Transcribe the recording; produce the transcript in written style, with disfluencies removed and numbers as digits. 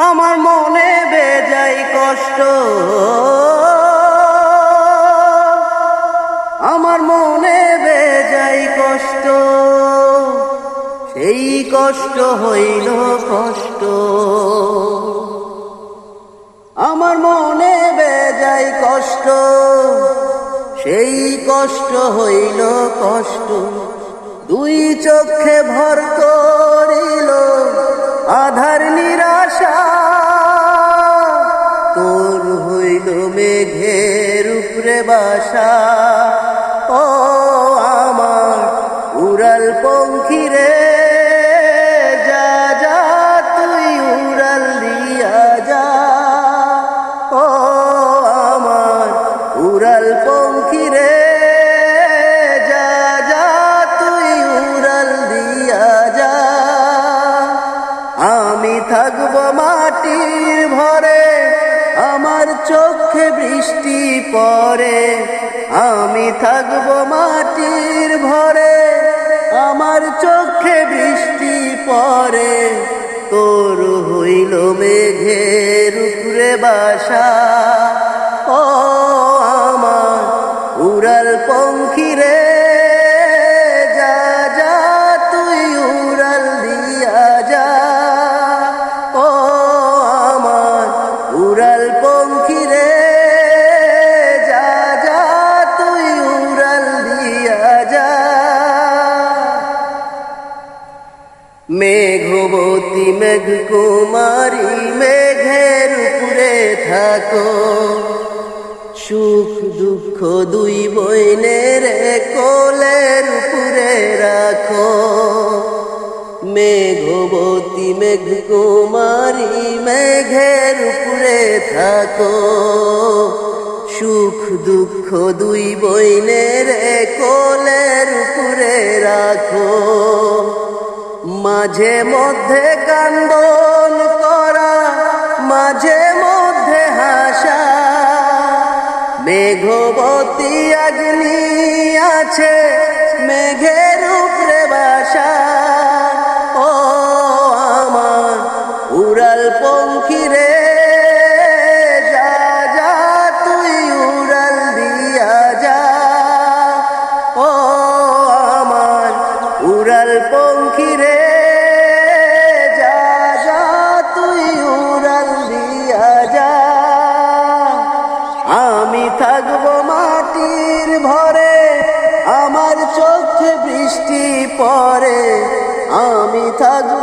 আমার মনে বেজায় কষ্ট, আমার মনে বেজায় কষ্ট, সেই কষ্ট হইল কষ্ট। আমার মনে বেজায় কষ্ট, সেই কষ্ট হইল কষ্ট। দুই চোখে ভর করিল আধার নিরাশা, তোর হইল মেঘের উপরে বাসা। ও আমার উড়াল পঙ্খী রে, যা যা তুই উড়াল দিয়া যা। ও আমার উড়াল পঙ্খী রে, যা যা তুই উড়াল দিয়া যা। আমি থাকব মাটির ভরে, আমার চোখে বৃষ্টি পড়ে। আমি থাকব মাটির ভরে, আমার চোখে বৃষ্টি পড়ে। তোর হইল মেঘের উপরে বাসা। ও আমার উড়াল পঙ্খী রে, যা যা তুই উড়াল দিয়া যা। ও আমার উড়াল পঙ্খী রে, যা যা তুই উড়াল দিয়া যা। মেঘবতী মেঘকুমারী, মেঘের উপরে থাকো। সুখ দুঃখ দুই বইনের কোলের উপরে রাখো। মেঘবতী মেঘকুমারী, মেঘের উপরে থাকো। সুখ দুঃখ দুই বইনের কোলের উপরে রাখো। মাঝে মধ্যে কান্দন করা, মাঝে মধ্যে হাসা। মেঘবতী অগ্নি আছে, মেঘের উপরে বাসা। ও আমার উড়াল পঙ্খী রে, যা যা তুই উড়াল দিয়া যা। ও আমার উড়াল পঙ্খী রে, যা যা তুই উড়াল দিয়া যা। আমি থাকব মাটির ভরে, আমার চোখে বৃষ্টি পড়ে। আমি থাকব